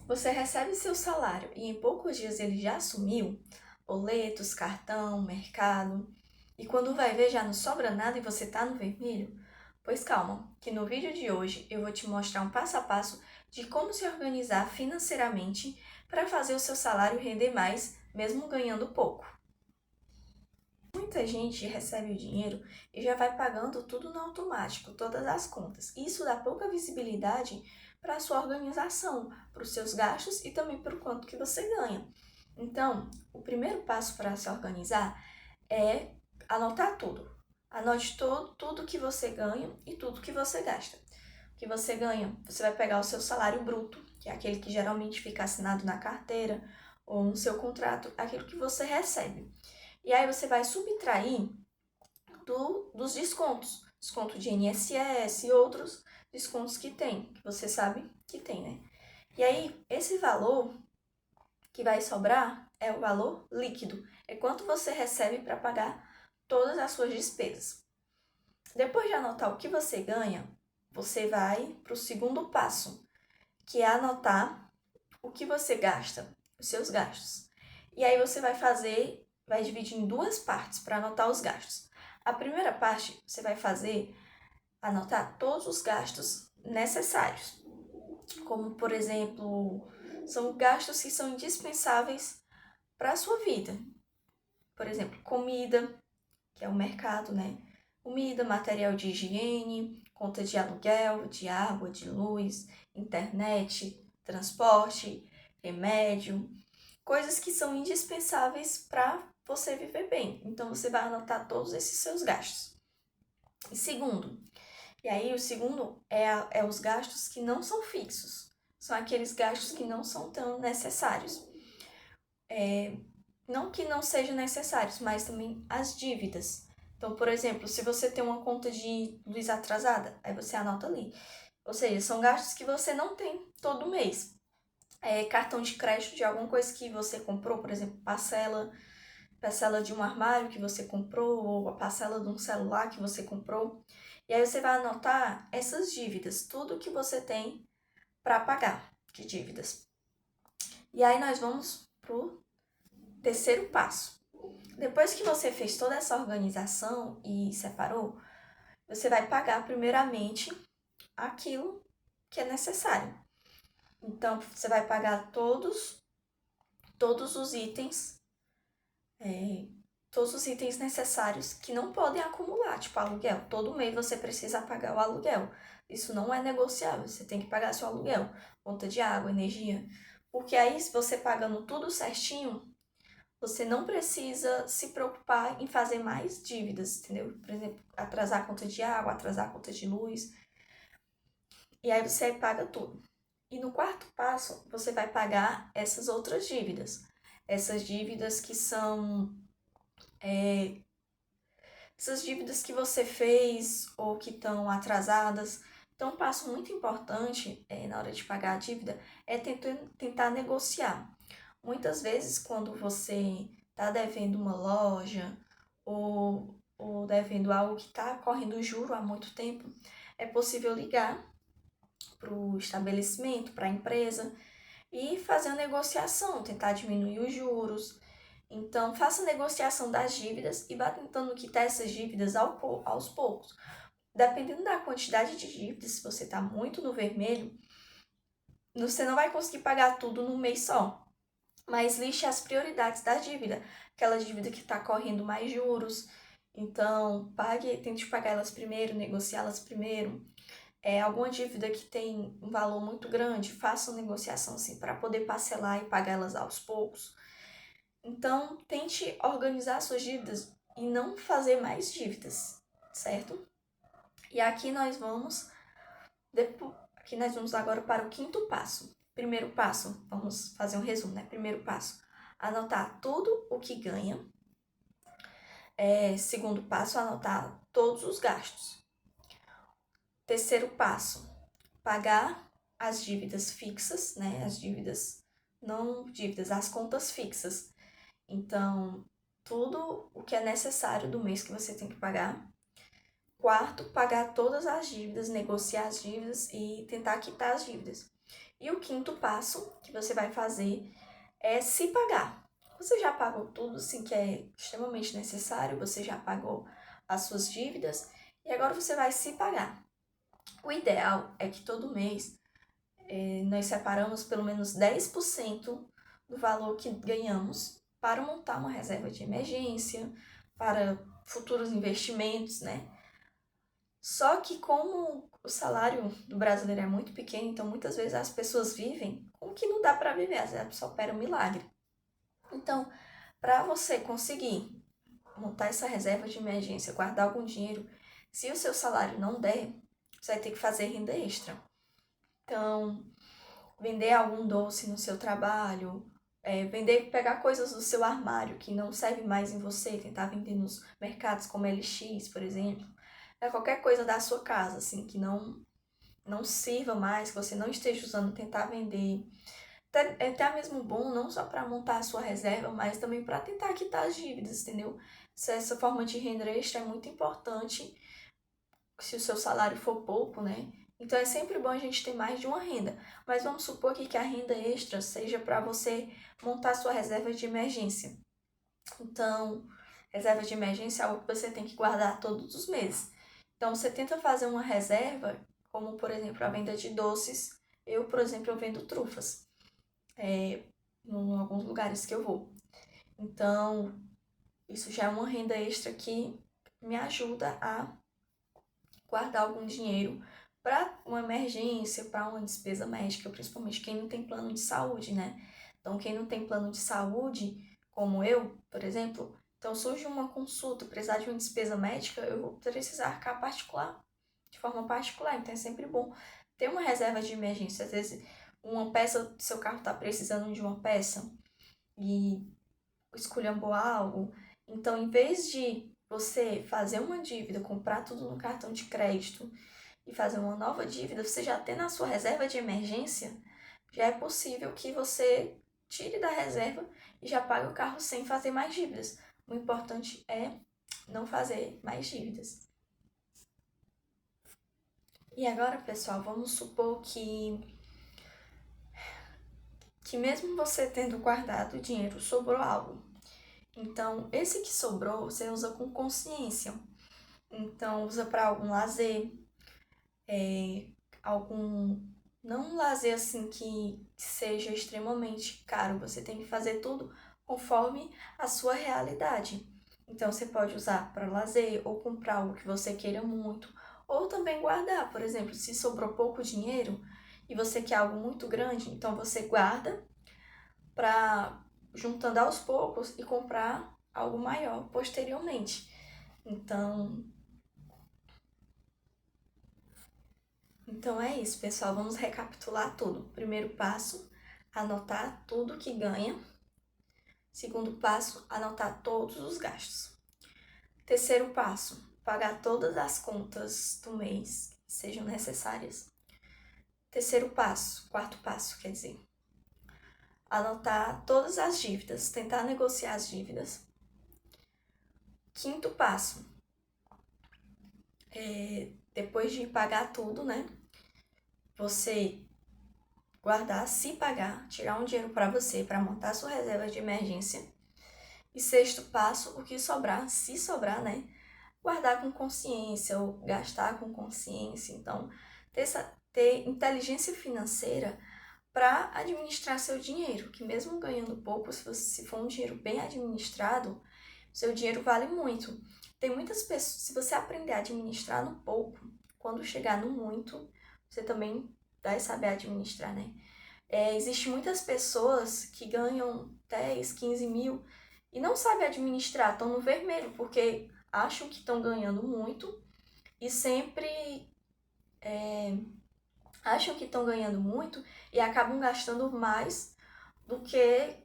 Você recebe seu salário e em poucos dias ele já sumiu, boletos, cartão, mercado, e quando vai ver já não sobra nada e você tá no vermelho? Pois calma, que no vídeo de hoje eu vou te mostrar um passo a passo de como se organizar financeiramente para fazer o seu salário render mais, mesmo ganhando pouco. Muita gente recebe o dinheiro e já vai pagando tudo no automático, todas as contas. Isso dá pouca visibilidade para a sua organização, para os seus gastos e também para o quanto que você ganha. Então, o primeiro passo para se organizar é anotar tudo. Anote tudo que você ganha e tudo que você gasta. O que você ganha, você vai pegar o seu salário bruto, que é aquele que geralmente fica assinado na carteira ou no seu contrato, aquilo que você recebe. E aí você vai subtrair dos descontos. Desconto de INSS e outros descontos que tem, que você sabe que tem, né? E aí, esse valor que vai sobrar é o valor líquido. É quanto você recebe para pagar todas as suas despesas. Depois de anotar o que você ganha, você vai para o segundo passo, que é anotar o que você gasta, os seus gastos. E aí você vai dividir em duas partes para anotar os gastos. A primeira parte você vai anotar todos os gastos necessários, como por exemplo, são gastos que são indispensáveis para a sua vida. Por exemplo, comida, que é o mercado, né? Comida, material de higiene, conta de aluguel, de água, de luz, internet, transporte, remédio, coisas que são indispensáveis para você viver bem. Então você vai anotar todos esses seus gastos. E segundo, o segundo é os gastos que não são fixos. São aqueles gastos que não são tão necessários. Não que não sejam necessários, mas também as dívidas. Então, por exemplo, se você tem uma conta de luz atrasada, aí você anota ali. Ou seja, são gastos que você não tem todo mês. Cartão de crédito de alguma coisa que você comprou, por exemplo, parcela de um armário que você comprou, ou a parcela de um celular que você comprou. E aí você vai anotar essas dívidas, tudo que você tem para pagar de dívidas. E aí nós vamos pro terceiro passo. Depois que você fez toda essa organização e separou, você vai pagar primeiramente aquilo que é necessário. Então, você vai pagar todos os itens, todos os itens necessários que não podem acumular, tipo aluguel. Todo mês você precisa pagar o aluguel. Isso não é negociável, você tem que pagar seu aluguel, conta de água, energia. Porque aí, se você pagando tudo certinho, você não precisa se preocupar em fazer mais dívidas, entendeu? Por exemplo, atrasar a conta de água, atrasar a conta de luz. E aí você paga tudo. E no quarto passo, você vai pagar essas outras dívidas. Essas dívidas que são essas dívidas que você fez ou que estão atrasadas. Então, um passo muito importante na hora de pagar a dívida é tentar negociar. Muitas vezes, quando você está devendo uma loja ou devendo algo que está correndo juro há muito tempo, é possível ligar para o estabelecimento, para a empresa e fazer a negociação, tentar diminuir os juros. Então, faça a negociação das dívidas e vá tentando quitar essas dívidas aos poucos. Dependendo da quantidade de dívidas, se você está muito no vermelho, você não vai conseguir pagar tudo num mês só. Mas lixe as prioridades da dívida. Aquela dívida que está correndo mais juros. Então, tente pagar elas primeiro, negociá-las primeiro. Alguma dívida que tem um valor muito grande, faça uma negociação assim para poder parcelar e pagar elas aos poucos. Então, tente organizar suas dívidas e não fazer mais dívidas, certo? E aqui nós vamos agora para o quinto passo. Primeiro passo, vamos fazer um resumo, né? Primeiro passo, anotar tudo o que ganha. Segundo passo, anotar todos os gastos. Terceiro passo, pagar as dívidas fixas, né? As dívidas, não dívidas, as contas fixas. Então, tudo o que é necessário do mês que você tem que pagar. Quarto, pagar todas as dívidas, negociar as dívidas e tentar quitar as dívidas. E o quinto passo que você vai fazer é se pagar. Você já pagou tudo, sim, que é extremamente necessário, você já pagou as suas dívidas e agora você vai se pagar. O ideal é que todo mês nós separamos pelo menos 10% do valor que ganhamos para montar uma reserva de emergência, para futuros investimentos, né? Só que como o salário do brasileiro é muito pequeno, então muitas vezes as pessoas vivem com o que não dá para viver, às vezes a pessoa opera um milagre. Então, para você conseguir montar essa reserva de emergência, guardar algum dinheiro, se o seu salário não der, você vai ter que fazer renda extra. Então, vender algum doce no seu trabalho, pegar coisas do seu armário que não servem mais em você, tentar vender nos mercados como LX, por exemplo. Qualquer coisa da sua casa, assim, que não sirva mais, que você não esteja usando, tentar vender. É até mesmo bom, não só para montar a sua reserva, mas também para tentar quitar as dívidas, entendeu? Essa forma de renda extra é muito importante se o seu salário for pouco, né? Então é sempre bom a gente ter mais de uma renda. Mas vamos supor que a renda extra seja para você montar sua reserva de emergência. Então, reserva de emergência é algo que você tem que guardar todos os meses. Então, você tenta fazer uma reserva, como por exemplo a venda de doces. Eu, por exemplo, eu vendo trufas em alguns lugares que eu vou. Então, isso já é uma renda extra que me ajuda a guardar algum dinheiro para uma emergência, para uma despesa médica, principalmente quem não tem plano de saúde, né? Então, quem não tem plano de saúde, como eu, por exemplo, então surge uma consulta, precisar de uma despesa médica, eu vou precisar arcar particular, de forma particular. Então, é sempre bom ter uma reserva de emergência. Às vezes, uma peça do seu carro está precisando de uma peça e esculhambou algo. Então, em vez de você fazer uma dívida, comprar tudo no cartão de crédito e fazer uma nova dívida, você já tem na sua reserva de emergência, já é possível que você tire da reserva e já pague o carro sem fazer mais dívidas. O importante é não fazer mais dívidas. E agora, pessoal, vamos supor que mesmo você tendo guardado o dinheiro, sobrou algo. Então, esse que sobrou, você usa com consciência. Então, usa para algum lazer, algum. Não um lazer assim que seja extremamente caro, você tem que fazer tudo conforme a sua realidade. Então, você pode usar para lazer ou comprar algo que você queira muito, ou também guardar. Por exemplo, se sobrou pouco dinheiro e você quer algo muito grande, então você guarda para juntando aos poucos e comprar algo maior posteriormente. Então é isso, pessoal. Vamos recapitular tudo. Primeiro passo, anotar tudo que ganha. Segundo passo, anotar todos os gastos. Terceiro passo, pagar todas as contas do mês que sejam necessárias. Terceiro passo, quarto passo, quer dizer, anotar todas as dívidas, tentar negociar as dívidas. Quinto passo, depois de pagar tudo, né? Você guardar, se pagar, tirar um dinheiro para você, para montar sua reserva de emergência. E sexto passo, o que sobrar, se sobrar, né? Guardar com consciência ou gastar com consciência. Então, ter inteligência financeira para administrar seu dinheiro, que mesmo ganhando pouco, se for um dinheiro bem administrado, seu dinheiro vale muito. Tem muitas pessoas, se você aprender a administrar no pouco, quando chegar no muito, você também vai saber administrar, né? Existem muitas pessoas que ganham 10, 15 mil e não sabem administrar, estão no vermelho, porque acham que estão ganhando muito e sempre acham que estão ganhando muito e acabam gastando mais do que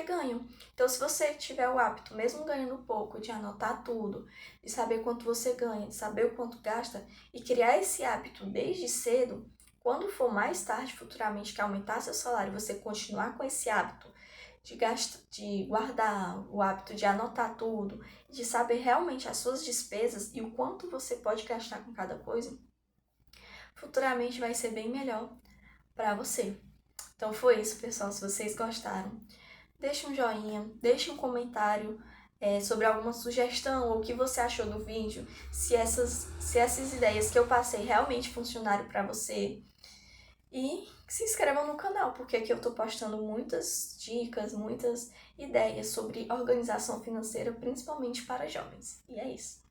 ganham. Então, se você tiver o hábito, mesmo ganhando pouco, de anotar tudo, de saber quanto você ganha, de saber o quanto gasta e criar esse hábito desde cedo, quando for mais tarde, futuramente, que aumentar seu salário, você continuar com esse hábito de guardar, o hábito de anotar tudo, de saber realmente as suas despesas e o quanto você pode gastar com cada coisa, futuramente vai ser bem melhor para você. Então foi isso, pessoal. Se vocês gostaram, deixe um joinha, deixe um comentário sobre alguma sugestão ou o que você achou do vídeo, se essas ideias que eu passei realmente funcionaram para você. E se inscrevam no canal, porque aqui eu tô postando muitas dicas, muitas ideias sobre organização financeira, principalmente para jovens. E é isso.